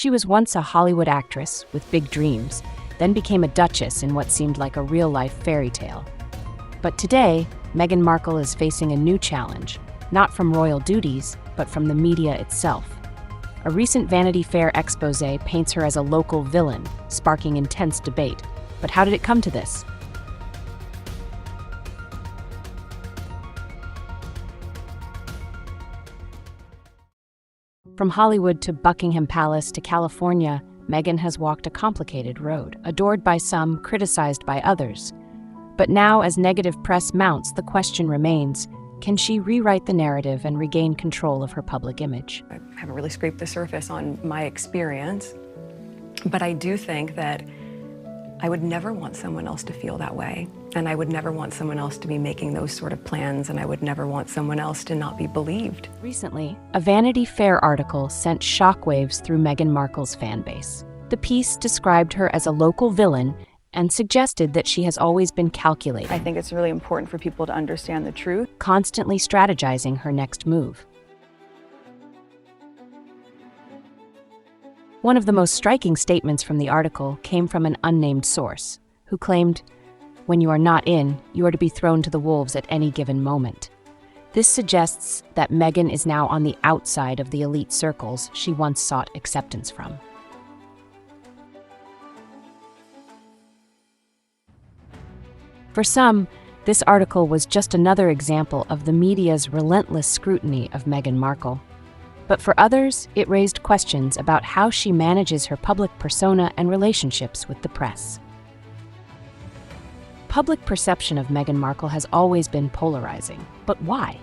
She was once a Hollywood actress with big dreams, then became a duchess in what seemed like a real-life fairy tale. But today, Meghan Markle is facing a new challenge, not from royal duties, but from the media itself. A recent Vanity Fair expose paints her as a local villain, sparking intense debate. But how did it come to this? From Hollywood to Buckingham Palace to California, Meghan has walked a complicated road, adored by some, criticized by others. But now, as negative press mounts, the question remains, can she rewrite the narrative and regain control of her public image? I haven't really scraped the surface on my experience, but I do think that I would never want someone else to feel that way. And I would never want someone else to be making those sort of plans, and I would never want someone else to not be believed. Recently, a Vanity Fair article sent shockwaves through Meghan Markle's fan base. The piece described her as a local villain and suggested that she has always been calculating. I think it's really important for people to understand the truth. Constantly strategizing her next move. One of the most striking statements from the article came from an unnamed source, who claimed, "When you are not in, you are to be thrown to the wolves at any given moment." This suggests that Meghan is now on the outside of the elite circles she once sought acceptance from. For some, this article was just another example of the media's relentless scrutiny of Meghan Markle. But for others, it raised questions about how she manages her public persona and relationships with the press. Public perception of Meghan Markle has always been polarizing, but why?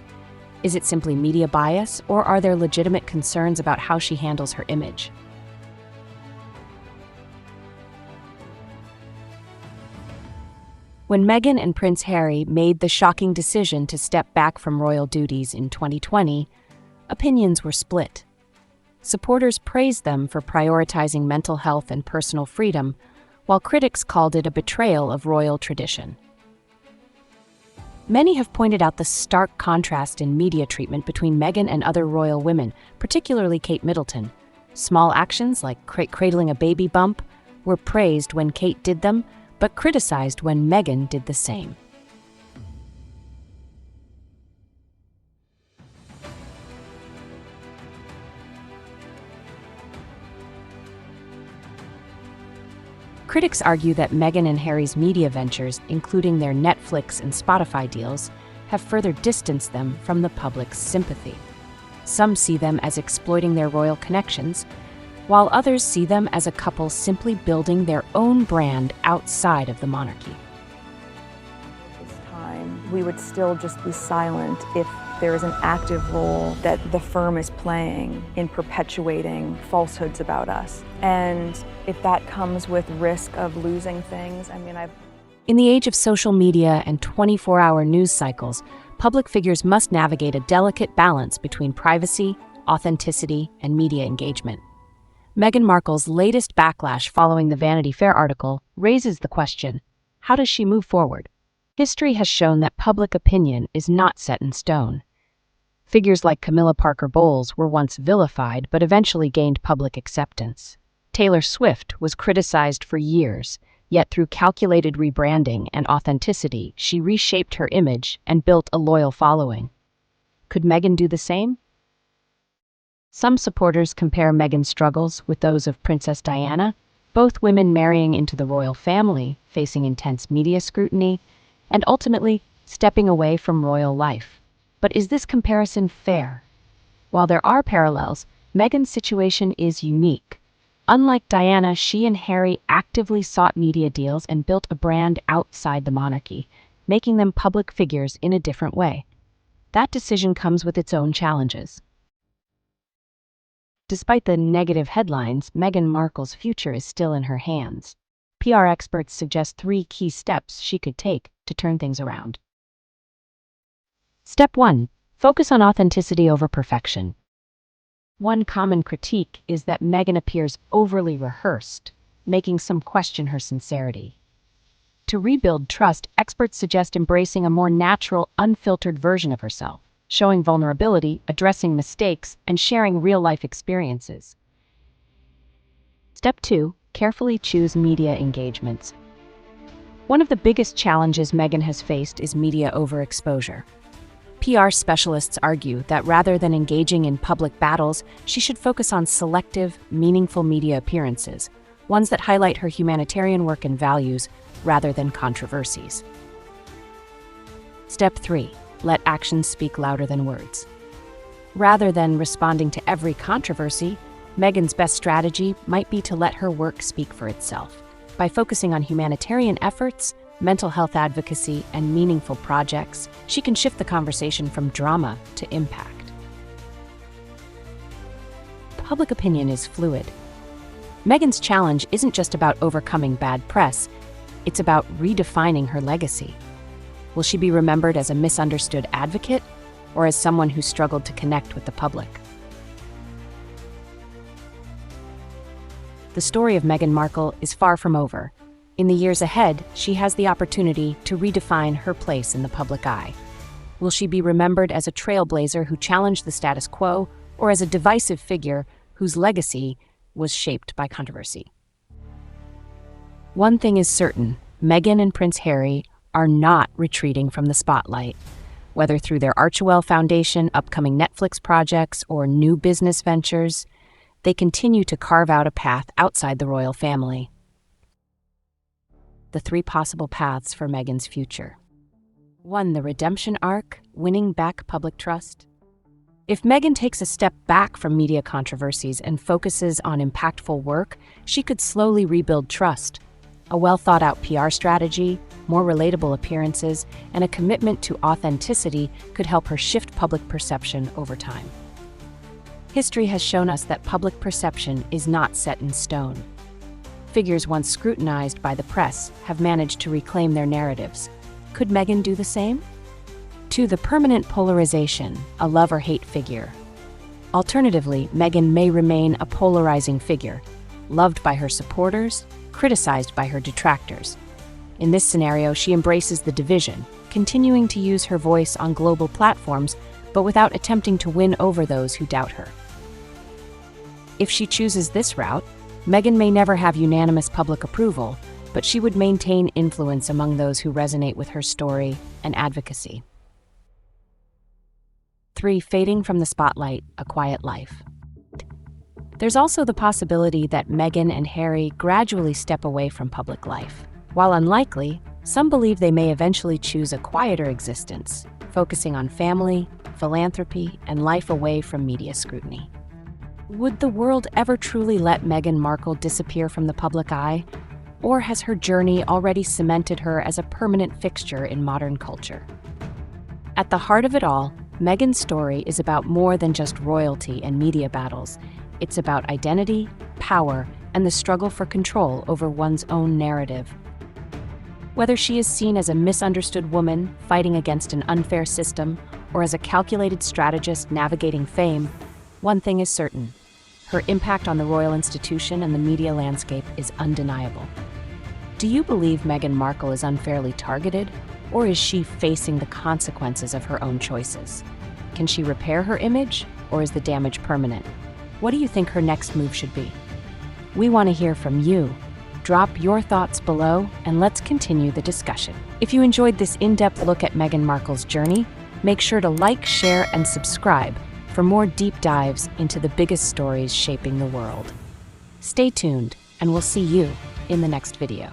Is it simply media bias, or are there legitimate concerns about how she handles her image? When Meghan and Prince Harry made the shocking decision to step back from royal duties in 2020, opinions were split. Supporters praised them for prioritizing mental health and personal freedom, while critics called it a betrayal of royal tradition. Many have pointed out the stark contrast in media treatment between Meghan and other royal women, particularly Kate Middleton. Small actions like cradling a baby bump were praised when Kate did them, but criticized when Meghan did the same. Critics argue that Meghan and Harry's media ventures, including their Netflix and Spotify deals, have further distanced them from the public's sympathy. Some see them as exploiting their royal connections, while others see them as a couple simply building their own brand outside of the monarchy. This time, we would still just be silent if there is an active role that the firm is playing in perpetuating falsehoods about us. And if that comes with risk of losing things, In the age of social media and 24-hour news cycles, public figures must navigate a delicate balance between privacy, authenticity, and media engagement. Meghan Markle's latest backlash following the Vanity Fair article raises the question, how does she move forward? History has shown that public opinion is not set in stone. Figures like Camilla Parker Bowles were once vilified but eventually gained public acceptance. Taylor Swift was criticized for years, yet through calculated rebranding and authenticity, she reshaped her image and built a loyal following. Could Meghan do the same? Some supporters compare Meghan's struggles with those of Princess Diana, both women marrying into the royal family, facing intense media scrutiny, and ultimately stepping away from royal life. But is this comparison fair? While there are parallels, Meghan's situation is unique. Unlike Diana, she and Harry actively sought media deals and built a brand outside the monarchy, making them public figures in a different way. That decision comes with its own challenges. Despite the negative headlines, Meghan Markle's future is still in her hands. PR experts suggest 3 key steps she could take to turn things around. Step 1. Focus on authenticity over perfection. One common critique is that Meghan appears overly rehearsed, making some question her sincerity. To rebuild trust, experts suggest embracing a more natural, unfiltered version of herself, showing vulnerability, addressing mistakes, and sharing real-life experiences. Step 2. Carefully choose media engagements. One of the biggest challenges Meghan has faced is media overexposure. PR specialists argue that rather than engaging in public battles, she should focus on selective, meaningful media appearances, ones that highlight her humanitarian work and values rather than controversies. Step 3. Let actions speak louder than words. Rather than responding to every controversy, Meghan's best strategy might be to let her work speak for itself. By focusing on humanitarian efforts, mental health advocacy, and meaningful projects, she can shift the conversation from drama to impact. Public opinion is fluid. Meghan's challenge isn't just about overcoming bad press, it's about redefining her legacy. Will she be remembered as a misunderstood advocate or as someone who struggled to connect with the public? The story of Meghan Markle is far from over. In the years ahead, she has the opportunity to redefine her place in the public eye. Will she be remembered as a trailblazer who challenged the status quo or as a divisive figure whose legacy was shaped by controversy? One thing is certain, Meghan and Prince Harry are not retreating from the spotlight. Whether through their Archewell Foundation, upcoming Netflix projects, or new business ventures, they continue to carve out a path outside the royal family. The 3 possible paths for Meghan's future. 1. The redemption arc, winning back public trust. If Meghan takes a step back from media controversies and focuses on impactful work, she could slowly rebuild trust. A well-thought-out PR strategy, more relatable appearances, and a commitment to authenticity could help her shift public perception over time. History has shown us that public perception is not set in stone. Figures once scrutinized by the press have managed to reclaim their narratives. Could Meghan do the same? 2. The permanent polarization, a love or hate figure. Alternatively, Meghan may remain a polarizing figure, loved by her supporters, criticized by her detractors. In this scenario, she embraces the division, continuing to use her voice on global platforms, but without attempting to win over those who doubt her. If she chooses this route, Meghan may never have unanimous public approval, but she would maintain influence among those who resonate with her story and advocacy. 3. Fading from the spotlight, a quiet life. There's also the possibility that Meghan and Harry gradually step away from public life. While unlikely, some believe they may eventually choose a quieter existence, focusing on family, philanthropy, and life away from media scrutiny. Would the world ever truly let Meghan Markle disappear from the public eye? Or has her journey already cemented her as a permanent fixture in modern culture? At the heart of it all, Meghan's story is about more than just royalty and media battles. It's about identity, power, and the struggle for control over one's own narrative. Whether she is seen as a misunderstood woman fighting against an unfair system or as a calculated strategist navigating fame, one thing is certain: her impact on the royal institution and the media landscape is undeniable. Do you believe Meghan Markle is unfairly targeted, or is she facing the consequences of her own choices? Can she repair her image, or is the damage permanent? What do you think her next move should be? We want to hear from you. Drop your thoughts below, and let's continue the discussion. If you enjoyed this in-depth look at Meghan Markle's journey, make sure to like, share, and subscribe for more deep dives into the biggest stories shaping the world. Stay tuned, and we'll see you in the next video.